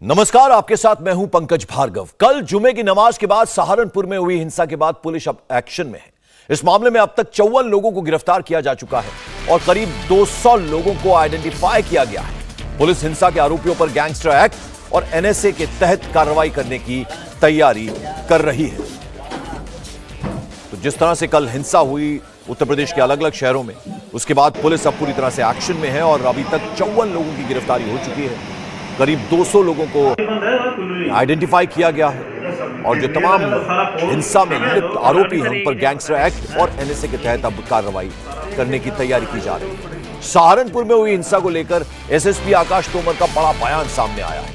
नमस्कार, आपके साथ मैं हूं पंकज भार्गव। कल जुमे की नमाज के बाद सहारनपुर में हुई हिंसा के बाद पुलिस अब एक्शन में है। इस मामले में अब तक 54 लोगों को गिरफ्तार किया जा चुका है और करीब 200 लोगों को आइडेंटिफाई किया गया है। पुलिस हिंसा के आरोपियों पर गैंगस्टर एक्ट और एनएसए के तहत कार्रवाई करने की तैयारी कर रही है। तो जिस तरह से कल हिंसा हुई उत्तर प्रदेश के अलग अलग शहरों में, उसके बाद पुलिस अब पूरी तरह से एक्शन में है और अभी तक 54 लोगों की गिरफ्तारी हो चुकी है। करीब 200 लोगों को आइडेंटिफाई किया गया है और जो तमाम हिंसा में लिप्त आरोपी हैं उन पर गैंगस्टर एक्ट और एनएसए के तहत अब कार्रवाई करने की तैयारी की जा रही है। सहारनपुर में हुई हिंसा को लेकर एसएसपी आकाश तोमर का बड़ा बयान सामने आया है।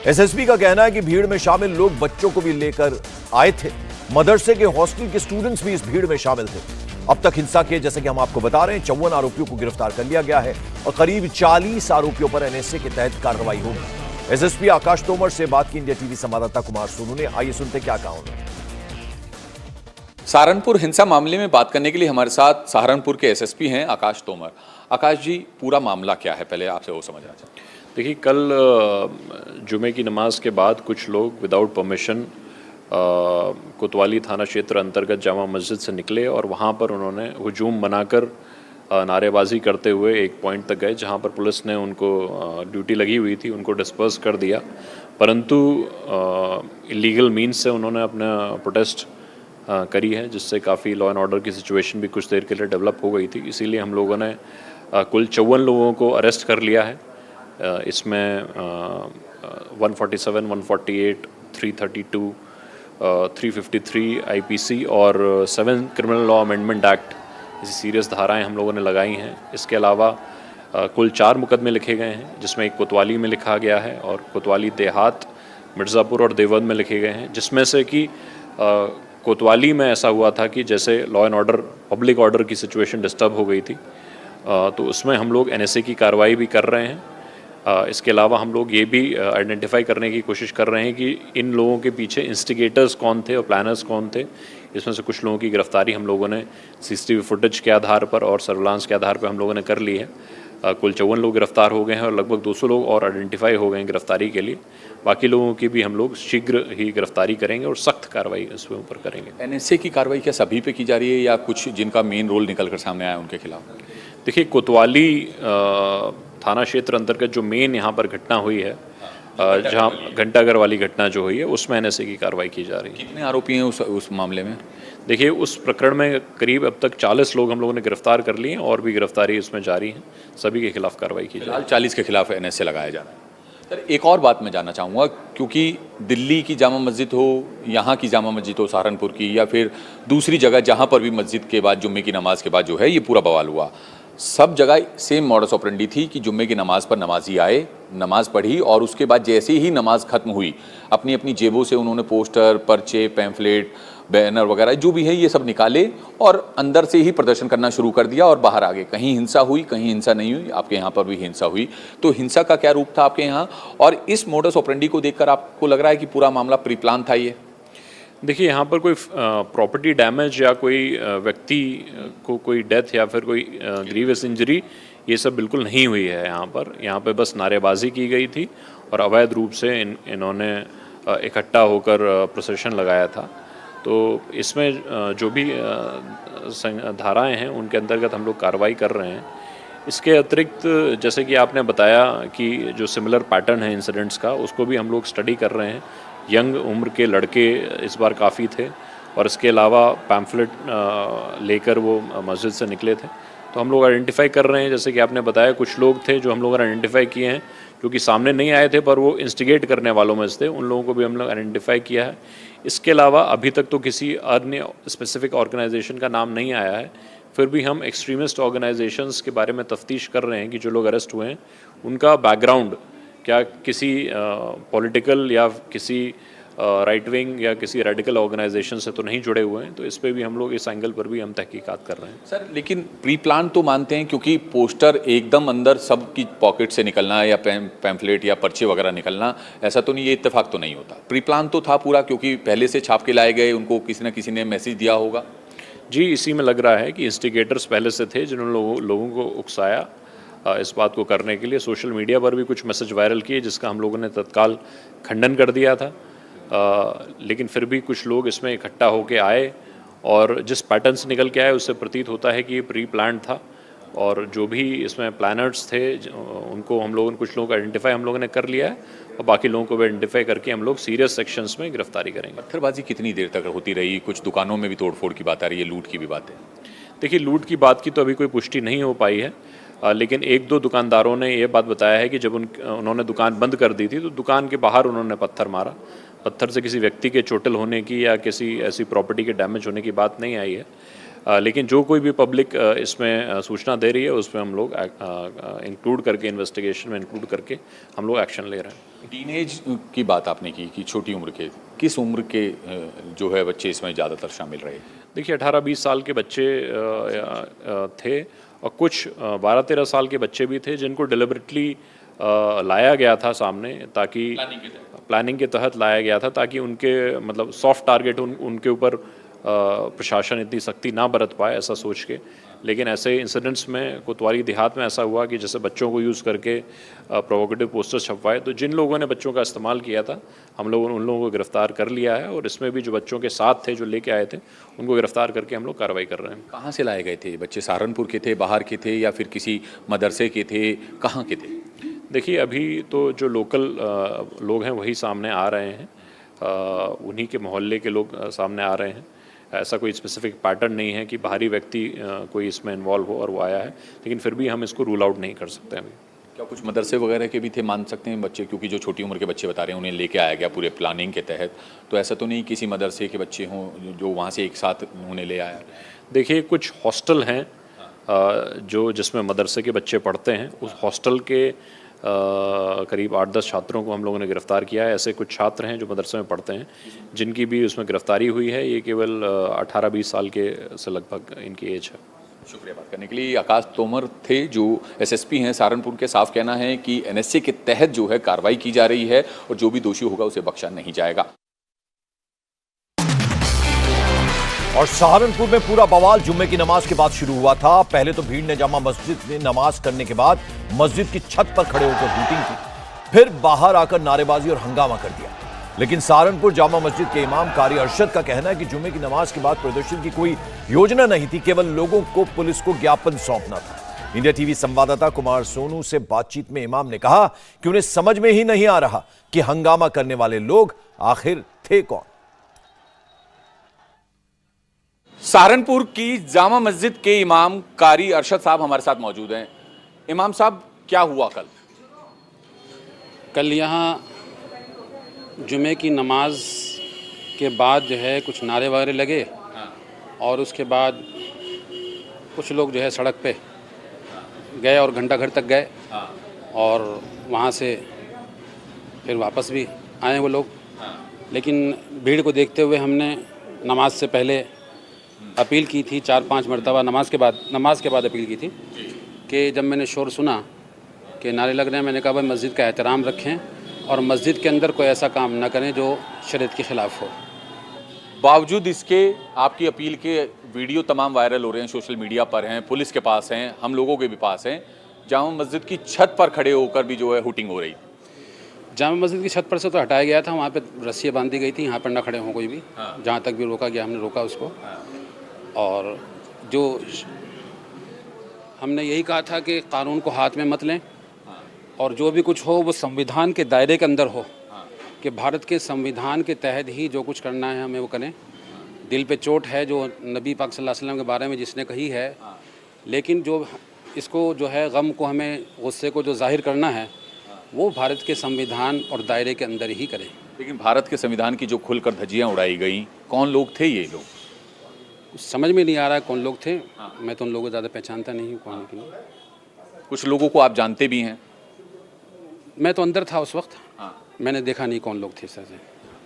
एसएसपी का कहना है कि भीड़ में शामिल लोग बच्चों को भी लेकर आए थे। मदरसे के हॉस्टल के स्टूडेंट्स भी इस भीड़ में शामिल थे। अब तक हिंसा के, जैसे कि हम आपको बता रहे हैं, 54 आरोपियों को गिरफ्तार कर लिया गया है और करीब 40 आरोपियों पर एनएसए के तहत कार्रवाई होगी। एसएसपी आकाश तोमर से बात की इंडिया टीवी संवाददाता कुमार सोनू ने। आइए सुनते क्या कहा उन्होंने। सहारनपुर हिंसा मामले में बात करने के लिए हमारे साथ सहारनपुर के एसएसपी हैं आकाश तोमर। आकाश जी, पूरा मामला क्या है, पहले आपसे वो समझ आ जाए। देखिए, कल जुमे की नमाज के बाद कुछ लोग विदाउट परमिशन कोतवाली थाना क्षेत्र अंतर्गत जामा मस्जिद से निकले और वहाँ पर उन्होंने हुजूम बनाकर नारेबाजी करते हुए एक पॉइंट तक गए जहाँ पर पुलिस ने उनको ड्यूटी लगी हुई थी, उनको डिस्पर्स कर दिया। परंतु इलीगल मीन्स से उन्होंने अपना प्रोटेस्ट करी है, जिससे काफ़ी लॉ एंड ऑर्डर की सिचुएशन भी कुछ देर के लिए डेवलप हो गई थी। इसीलिए हम लोगों ने कुल 54 लोगों को अरेस्ट कर लिया है। इसमें 147, 148, 332, 353 आईपीसी और 7 क्रिमिनल लॉ अमेंडमेंट एक्ट ऐसी सीरियस धाराएं हम लोगों ने लगाई हैं। इसके अलावा कुल 4 मुकदमे लिखे गए हैं, जिसमें एक कोतवाली में लिखा गया है और कोतवाली देहात, मिर्ज़ापुर और देवबंद में लिखे गए हैं। जिसमें से कि कोतवाली में ऐसा हुआ था कि जैसे law and order, public order की सिचुएशन डिस्टर्ब हो गई थी, तो उसमें हम लोग एनएसए की कार्रवाई भी कर रहे हैं। इसके अलावा हम लोग ये भी आइडेंटिफाई करने की कोशिश कर रहे हैं कि इन लोगों के पीछे इंस्टिगेटर्स कौन थे और प्लानर्स कौन थे। इसमें से कुछ लोगों की गिरफ्तारी हम लोगों ने सीसीटीवी फुटेज के आधार पर और सर्विलांस के आधार पर हम लोगों ने कर ली है। कुल 54 लोग गिरफ्तार हो गए हैं और लगभग 200 लोग और आइडेंटिफाई हो गए हैं गिरफ्तारी के लिए। बाकी लोगों की भी हम लोग शीघ्र ही गिरफ्तारी करेंगे और सख्त कार्रवाई इसके ऊपर करेंगे। एनएसए की कार्रवाई क्या सभी पे की जा रही है या कुछ जिनका मेन रोल निकल कर सामने आया उनके खिलाफ? देखिए, कोतवाली थाना क्षेत्र अंतर्गत जो मेन यहाँ पर घटना हुई है, जहाँ घंटाघर वाली घटना जो हुई है, उसमें एनएसए की कार्रवाई की जा रही है। कितने आरोपी हैं उस मामले में? देखिए, उस प्रकरण में करीब अब तक 40 लोग हम लोगों ने गिरफ्तार कर लिए हैं और भी गिरफ्तारी इसमें जारी है। सभी के खिलाफ कार्रवाई की जा रही है। 40 के खिलाफ एनएसए लगाया जा रहा है। सर, एक और बात मैं जानना चाहूँगा, क्योंकि दिल्ली की जामा मस्जिद हो, यहाँ की जामा मस्जिद हो सहारनपुर की, या फिर दूसरी जगह जहाँ पर भी मस्जिद के बाद जुम्मे की नमाज के बाद जो है ये पूरा बवाल हुआ, सब जगह सेम मॉडस ऑपरेंडी थी कि जुम्मे की नमाज पर नमाजी आए, नमाज पढ़ी और उसके बाद जैसे ही नमाज खत्म हुई अपनी अपनी जेबों से उन्होंने पोस्टर, पर्चे, पैम्फलेट, बैनर वगैरह जो भी है ये सब निकाले और अंदर से ही प्रदर्शन करना शुरू कर दिया और बाहर आ गए। कहीं हिंसा हुई, कहीं हिंसा नहीं हुई। आपके यहाँ पर भी हिंसा हुई, तो हिंसा का क्या रूप था आपके यहाँ, और इस मॉडस ऑपरेंडी को देखकर आपको लग रहा है कि पूरा मामला प्री प्लान था ये? देखिए, यहाँ पर कोई प्रॉपर्टी डैमेज या कोई व्यक्ति को कोई डेथ या फिर कोई ग्रीवियस इंजरी, ये सब बिल्कुल नहीं हुई है। यहाँ पे बस नारेबाजी की गई थी और अवैध रूप से इन्होंने इकट्ठा होकर प्रोसेशन लगाया था। तो इसमें जो भी धाराएं हैं उनके अंतर्गत हम लोग कार्रवाई कर रहे हैं। इसके अतिरिक्त, जैसे कि आपने बताया कि जो सिमिलर पैटर्न है इंसिडेंट्स का, उसको भी हम लोग स्टडी कर रहे हैं। यंग उम्र के लड़के इस बार काफ़ी थे और इसके अलावा पैम्फलेट लेकर वो मस्जिद से निकले थे। तो हम लोग आइडेंटिफाई कर रहे हैं, जैसे कि आपने बताया कुछ लोग थे जो हम लोगों ने आइडेंटिफाई किए हैं, जो कि सामने नहीं आए थे पर वो इंस्टिगेट करने वालों में से थे। उन लोगों को भी हम लोग आइडेंटिफाई किया है। इसके अलावा अभी तक तो किसी अन्य स्पेसिफिक ऑर्गेनाइजेशन का नाम नहीं आया है, फिर भी हम एक्सट्रीमिस्ट ऑर्गेनाइजेशंस के बारे में तफ्तीश कर रहे हैं कि जो लोग अरेस्ट हुए हैं उनका बैकग्राउंड क्या किसी पॉलिटिकल या किसी राइट विंग या किसी रेडिकल ऑर्गेनाइजेशन से तो नहीं जुड़े हुए हैं। तो इस पे भी हम लोग, इस एंगल पर भी हम तहकीकात कर रहे हैं। सर, लेकिन प्री प्लान तो मानते हैं, क्योंकि पोस्टर एकदम अंदर सबकी पॉकेट से निकलना या पैम्फलेट या पर्चे वगैरह निकलना, ऐसा तो नहीं, ये इत्तेफाक तो नहीं होता। प्री प्लान तो था पूरा, क्योंकि पहले से छाप के लाए गए, उनको किसी न किसी ने मैसेज दिया होगा। जी, इसी में लग रहा है कि इंस्टिगेटर्स पहले से थे जिन्होंने लोगों को उकसाया इस बात को करने के लिए सोशल मीडिया पर भी कुछ मैसेज वायरल किए जिसका हम लोगों ने तत्काल खंडन कर दिया था। लेकिन फिर भी कुछ लोग इसमें इकट्ठा होके आए और जिस पैटर्न से निकल के आए उससे प्रतीत होता है कि ये प्री प्लान्ड था और जो भी इसमें प्लानर्स थे उनको हम लोगों ने कुछ लोगों को आइडेंटिफाई हम लोगों ने कर लिया है और बाकी लोगों को भी आइडेंटिफाई करके हम लोग सीरियस सेक्शंस में गिरफ्तारी करेंगे। पत्थरबाजी कितनी देर तक होती रही? कुछ दुकानों में भी तोड़फोड़ की बात आ रही है, लूट की भी बात है। देखिए, लूट की बात की तो अभी कोई पुष्टि नहीं हो पाई है, लेकिन एक दो दुकानदारों ने ये बात बताया है कि जब उन्होंने दुकान बंद कर दी थी तो दुकान के बाहर उन्होंने पत्थर मारा। पत्थर से किसी व्यक्ति के चोटिल होने की या किसी ऐसी प्रॉपर्टी के डैमेज होने की बात नहीं आई है, लेकिन जो कोई भी पब्लिक इसमें सूचना दे रही है उसमें हम लोग इंक्लूड करके, इन्वेस्टिगेशन में इंक्लूड करके हम लोग एक्शन ले रहे हैं। टीनेज की बात आपने की कि छोटी उम्र के, किस उम्र के जो है बच्चे इसमें ज़्यादातर शामिल रहे? देखिए, 18-20 साल के बच्चे थे और कुछ 12-13 साल के बच्चे भी थे जिनको डिलिबरेटली लाया गया था सामने, ताकि प्लानिंग के तहत लाया गया था ताकि उनके मतलब सॉफ्ट टारगेट उनके ऊपर प्रशासन इतनी सख्ती ना बरत पाए, ऐसा सोच के। लेकिन ऐसे इंसिडेंट्स में कोतवाली देहात में ऐसा हुआ कि जैसे बच्चों को यूज़ करके प्रोवोकेटिव पोस्टर्स छपवाए, तो जिन लोगों ने बच्चों का इस्तेमाल किया था हम लोगों ने उन लोगों को गिरफ्तार कर लिया है और इसमें भी जो बच्चों के साथ थे जो लेके आए थे उनको गिरफ्तार करके हम लोग कार्रवाई कर रहे हैं। कहाँ से लाए गए थे बच्चे? सहारनपुर के थे, बाहर के थे या फिर किसी मदरसे के थे, कहाँ के थे? देखिए, अभी तो जो लोकल लोग हैं वही सामने आ रहे हैं, उन्हीं के मोहल्ले के लोग सामने आ रहे हैं। ऐसा कोई स्पेसिफिक पैटर्न नहीं है कि बाहरी व्यक्ति कोई इसमें इन्वॉल्व हो और वो आया है, लेकिन फिर भी हम इसको रूल आउट नहीं कर सकते हैं। क्या कुछ मदरसे वगैरह के भी थे, मान सकते हैं बच्चे? क्योंकि जो छोटी उम्र के बच्चे बता रहे हैं उन्हें लेके आया गया पूरे प्लानिंग के तहत, तो ऐसा तो नहीं किसी मदरसे के बच्चे हों जो वहाँ से एक साथ उन्हें ले आया? देखिए, कुछ हॉस्टल हैं जो जिसमें मदरसे के बच्चे पढ़ते हैं, उस हॉस्टल के करीब 8-10 छात्रों को हम लोगों ने गिरफ्तार किया है। ऐसे कुछ छात्र हैं जो मदरसे में पढ़ते हैं जिनकी भी उसमें गिरफ्तारी हुई है। ये केवल 18-20 साल के से लगभग इनकी एज है। शुक्रिया बात करने के लिए। आकाश तोमर थे जो एसएसपी हैं सहारनपुर के। साफ कहना है कि एनएसए के तहत जो है कार्रवाई की जा रही है और जो भी दोषी होगा उसे बख्शा नहीं जाएगा। और सहारनपुर में पूरा बवाल जुम्मे की नमाज के बाद शुरू हुआ था। पहले तो भीड़ ने जामा मस्जिद में नमाज करने के बाद मस्जिद की छत पर खड़े होकर हूटिंग की, फिर बाहर आकर नारेबाजी और हंगामा कर दिया। लेकिन सहारनपुर जामा मस्जिद के इमाम कारी अरशद का कहना है कि जुम्मे की नमाज के बाद प्रदर्शन की कोई योजना नहीं थी, केवल लोगों को पुलिस को ज्ञापन सौंपना था। इंडिया टीवी संवाददाता कुमार सोनू से बातचीत में इमाम ने कहा कि उन्हें समझ में ही नहीं आ रहा कि हंगामा करने वाले लोग आखिर थे कौन। सहारनपुर की जामा मस्जिद के इमाम कारी अरशद साहब हमारे साथ मौजूद हैं। इमाम साहब, क्या हुआ कल? कल यहाँ जुमे की नमाज के बाद जो है कुछ नारे वगैरह लगे और उसके बाद कुछ लोग जो है सड़क पे गए और घंटा घर तक गए और वहाँ से फिर वापस भी आए वो लोग। लेकिन भीड़ को देखते हुए हमने नमाज से पहले अपील की थी, 4-5 मरतबा नमाज के बाद अपील की थी कि जब मैंने शोर सुना कि नारे लग रहे हैं, मैंने कहा भाई मस्जिद का एहतराम रखें और मस्जिद के अंदर कोई ऐसा काम ना करें जो शरीयत के ख़िलाफ़ हो। बावजूद इसके आपकी अपील के वीडियो तमाम वायरल हो रहे हैं, सोशल मीडिया पर हैं, पुलिस के पास हैं, हम लोगों के भी पास हैं। जामा मस्जिद की छत पर खड़े होकर भी जो है हुटिंग हो रही। जामा मस्जिद की छत पर से तो हटाया गया था, वहाँ पे रस्सियाँ बांधी गई थी, यहाँ पर ना खड़े हों कोई भी। जहाँ तक भी रोका गया हमने रोका उसको। और जो हमने यही कहा था कि कानून को हाथ में मत लें और जो भी कुछ हो वो संविधान के दायरे के अंदर हो, कि भारत के संविधान के तहत ही जो कुछ करना है हमें वो करें। दिल पे चोट है जो नबी पाक सल्लल्लाहु अलैहि वसल्लम के बारे में जिसने कही है, लेकिन जो इसको जो है गम को, हमें गुस्से को जो जाहिर करना है वो भारत के संविधान और दायरे के अंदर ही करें। लेकिन भारत के संविधान की जो खुलकर धज्जियाँ उड़ाई गई, कौन लोग थे ये लोग? समझ में नहीं आ रहा है कौन लोग थे। मैं तो उन लोगों को ज़्यादा पहचानता नहीं हूँ कौन के लिए। कुछ लोगों को आप जानते भी हैं? मैं तो अंदर था उस वक्त, मैंने देखा नहीं कौन लोग थे सर से।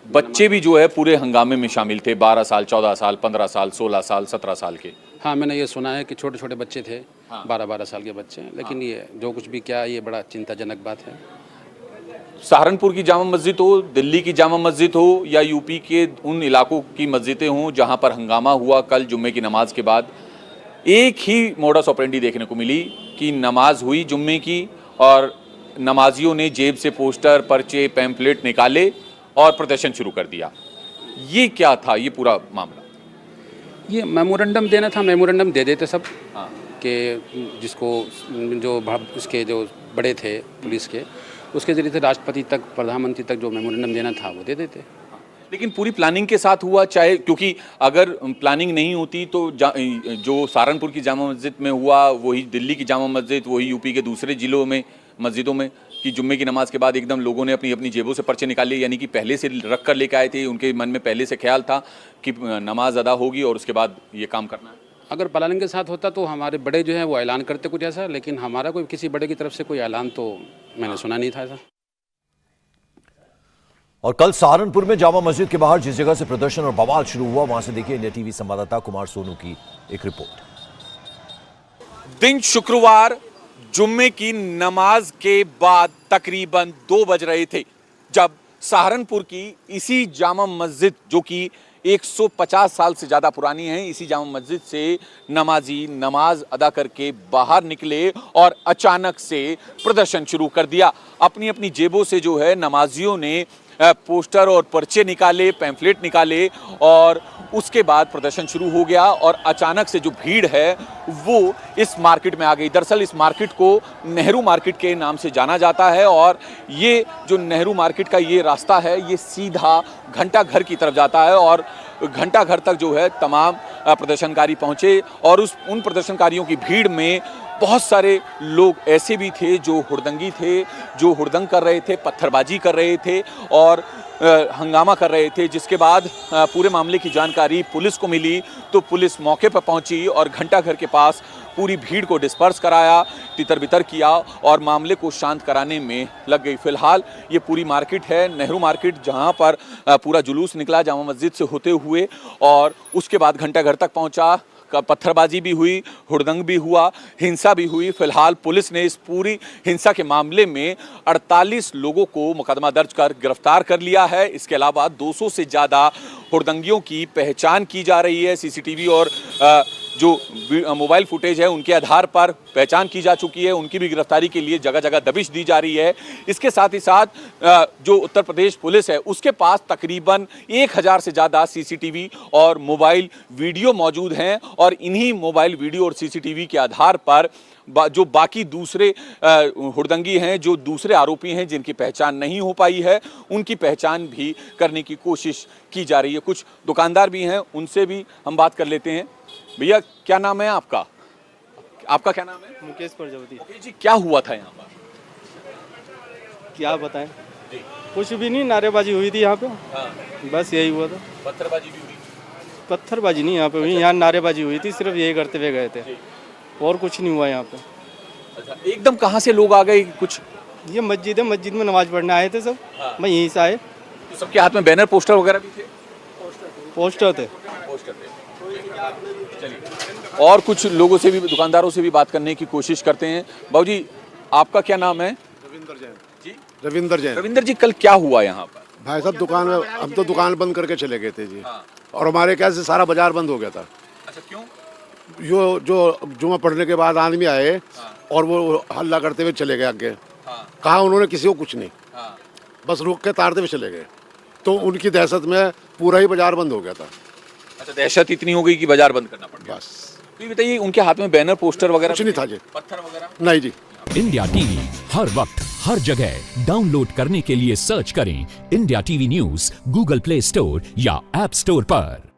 बच्चे भी जो है पूरे हंगामे में शामिल थे, 12 साल, 14 साल, 15 साल, 16 साल, 17 साल के। हाँ, मैंने ये सुना है कि छोटे छोटे बच्चे थे, 12-12 साल के बच्चे। लेकिन ये जो कुछ भी क्या, ये बड़ा चिंताजनक बात है। सहारनपुर की जामा मस्जिद हो, दिल्ली की जामा मस्जिद हो या यूपी के उन इलाकों की मस्जिदें हों जहां पर हंगामा हुआ कल जुम्मे की नमाज के बाद, एक ही मोडस ऑपरेंडी देखने को मिली कि नमाज हुई जुम्मे की और नमाजियों ने जेब से पोस्टर, पर्चे, पैम्पलेट निकाले और प्रदर्शन शुरू कर दिया। ये क्या था ये पूरा मामला? ये मेमोरेंडम देना था, मेमोरेंडम दे देते सब हाँ। कि जिसको जो इसके जो बड़े थे पुलिस के, उसके जरिए से राष्ट्रपति तक, प्रधानमंत्री तक जो मेमोरेंडम देना था वो दे देते। लेकिन पूरी प्लानिंग के साथ हुआ, चाहे क्योंकि अगर प्लानिंग नहीं होती तो जो सहारनपुर की जामा मस्जिद में हुआ वही दिल्ली की जामा मस्जिद, वही यूपी के दूसरे जिलों में मस्जिदों में कि जुम्मे की नमाज के बाद एकदम लोगों ने अपनी अपनी जेबों से पर्चे निकाले, यानी कि पहले से रख कर लेके आए थे, उनके मन में पहले से ख्याल था कि नमाज अदा होगी और उसके बाद ये काम करना है। अगर प्लानिंग के साथ होता तो हमारे बड़े जो हैं वो ऐलान करते कुछ ऐसा, लेकिन हमारा कोई किसी बड़े की तरफ से कोई ऐलान तो मैंने सुना नहीं था ऐसा। और कल सहारनपुर में जामा मस्जिद के बाहर जिस जगह से प्रदर्शन और बवाल शुरू हुआ, वहां से देखिए इंडिया टीवी संवाददाता कुमार सोनू की एक रिपोर्ट। दिन शुक्रवार, जुम्मे की नमाज के बाद तकरीबन 2 बज रहे थे जब सहारनपुर की इसी जामा मस्जिद जो कि 150 साल से ज़्यादा पुरानी है, इसी जामा मस्जिद से नमाजी नमाज अदा करके बाहर निकले और अचानक से प्रदर्शन शुरू कर दिया। अपनी अपनी जेबों से जो है नमाजियों ने पोस्टर और पर्चे निकाले, पैम्फलेट निकाले और उसके बाद प्रदर्शन शुरू हो गया और अचानक से जो भीड़ है वो इस मार्केट में आ गई। दरअसल इस मार्केट को नेहरू मार्केट के नाम से जाना जाता है और ये जो नेहरू मार्केट का ये रास्ता है ये सीधा घंटा घर की तरफ जाता है और घंटा घर तक जो है तमाम प्रदर्शनकारी पहुंचे और उन प्रदर्शनकारियों की भीड़ में बहुत सारे लोग ऐसे भी थे जो हुड़दंगी थे, जो हुड़दंग कर रहे थे, पत्थरबाजी कर रहे थे और हंगामा कर रहे थे। जिसके बाद पूरे मामले की जानकारी पुलिस को मिली तो पुलिस मौके पर पहुंची और घंटा घर के पास पूरी भीड़ को डिस्पर्स कराया, तितर बितर किया और मामले को शांत कराने में लग गई। फिलहाल ये पूरी मार्केट है नेहरू मार्केट, जहां पर पूरा जुलूस निकला जामा मस्जिद से होते हुए और उसके बाद घंटा घर तक पहुंचा। पत्थरबाजी भी हुई, हुड़दंग भी हुआ, हिंसा भी हुई। फिलहाल पुलिस ने इस पूरी हिंसा के मामले में 48 लोगों को मुकदमा दर्ज कर गिरफ्तार कर लिया है। इसके अलावा 200 से ज़्यादा हुड़दंगियों की पहचान की जा रही है। सीसीटीवी और जो मोबाइल फुटेज है उनके आधार पर पहचान की जा चुकी है। उनकी भी गिरफ्तारी के लिए जगह जगह दबिश दी जा रही है। इसके साथ ही साथ जो उत्तर प्रदेश पुलिस है उसके पास तकरीबन 1000 से ज़्यादा सीसीटीवी और मोबाइल वीडियो मौजूद हैं और इन्हीं मोबाइल वीडियो और सीसीटीवी के आधार पर जो बाकी दूसरे हुड़दंगी हैं, जो दूसरे आरोपी हैं जिनकी पहचान नहीं हो पाई है, उनकी पहचान भी करने की कोशिश की जा रही है। कुछ दुकानदार भी हैं, उनसे भी हम बात कर लेते हैं। भैया क्या नाम है आपका? आपका क्या नाम है? मुकेश प्रजापति। मुकेश जी, क्या हुआ था यहाँ पर? क्या बताएं, कुछ भी नहीं, नारेबाजी हुई थी यहाँ पे। हाँ। बस यही हुआ था। पत्थरबाजी भी हुई? पत्थरबाजी नहीं यहाँ पे हुई, यहाँ नारेबाजी हुई थी, सिर्फ यही करते हुए गए थे और कुछ नहीं हुआ यहाँ पे। अच्छा, एकदम कहाँ से लोग आ गए? कुछ ये मस्जिद है, मस्जिद में नमाज पढ़ने आए थे सब। हाँ। मैं यहीं से आए। तो सबके हाथ में बैनर पोस्टर वगैरह भी थे? पोस्टर थे। पोस्टर थे। चलिए, और कुछ लोगों से भी, दुकानदारों से भी बात करने की कोशिश करते हैं। बाबूजी, आपका क्या नाम है? रविंदर जैन। जी, रविंदर जैन। रविंदर जी, कल क्या हुआ यहाँ पर? भाई साहब दुकान में, हम तो दुकान बंद करके चले गए थे जी। हाँ। और हमारे क्या से सारा बाजार बंद हो गया था। अच्छा, क्यों? जो जुमा पढ़ने के बाद आदमी आए और वो हल्ला करते हुए चले गए आगे। हाँ। कहा उन्होंने किसी को कुछ नहीं, हाँ। बस रोक के तारते हुए चले गए। तो उनकी दहशत में पूरा ही बाजार बंद हो गया था। अच्छा, दहशत इतनी हो गई कि बाजार बंद करना पड़ गया। बस तो ये बताइए, उनके हाथ में बैनर पोस्टर वगैरह कुछ नहीं था जी। पत्थर वगैरह? नहीं जी। इंडिया टीवी हर वक्त हर जगह डाउनलोड करने के लिए सर्च करें India TV news Google play store या ऐप स्टोर पर।